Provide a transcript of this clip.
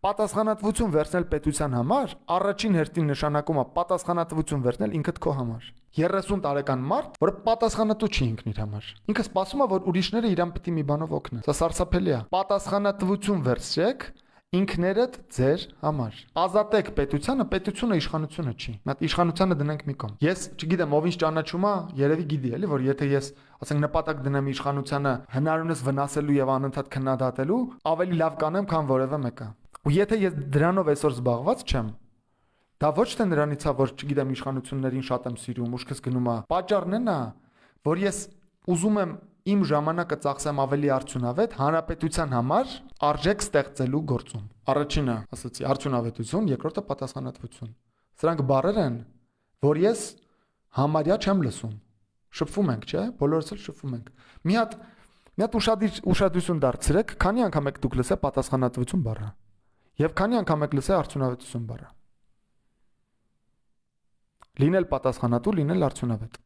Պատասխանատվություն վերցնել պետության համար առաջին հերթին նշանակում է պատասխանատվություն վերցնել ինքդ քո համար։ 30 տարեկան մարդ, որը պատասխանատու չի ինքն իր համար։ Ինքը սպասում է, որ ուրիշները իրան պիտի մի բանով օգնեն։ Սա սարսափելի է։ Պատասխանատվություն վերցրեք ինքներդ ձեր համար։ Ազատեք պետությանը, պետությունը իշխանությունը չի։ Մատ իշխանությանը դնենք մի կողմ։ Ես չգիտեմ ով ինչ ճանաչում է, երևի գիտի էլի, որ եթե ես, ասենք, նպատակ դնեմ իշխանությանը հնարավորինս վնասելու եւ անընդհատ քննադատելու, ավելի լավ կանեմ, քան որևէ մեկը։ Ու եթե ես դրանով այսօր զբաղված չեմ, դա ոչ թե նրանից է, որ չգիտեմ իշխանություններին շատ եմ սիրում, ուշքս գնում է։ Պատճառն է նա, որ ես ուզում եմ իմ ժամանակը ծախսեմ ավելի արդյունավետ հանրապետության համար արժեք ստեղծելու գործում։ Առաջինը, ասացի, արդյունավետություն, երկրորդը պատասխանատվություն։ Սրանք բառեր են, որ ես համարյա չեմ լսում։ Շփվում ենք, չէ՞, բոլորս էլ շփվում ենք։ Մի հատ ուշադրություն դարձրեք, քանի անգամ եք դուք լսել պատասխանատվություն բառը։ Եվ քանի անգամ եք լսել արդյունավետություն բառը։ Լինել պատասխանատու, լինել արդյունավետ։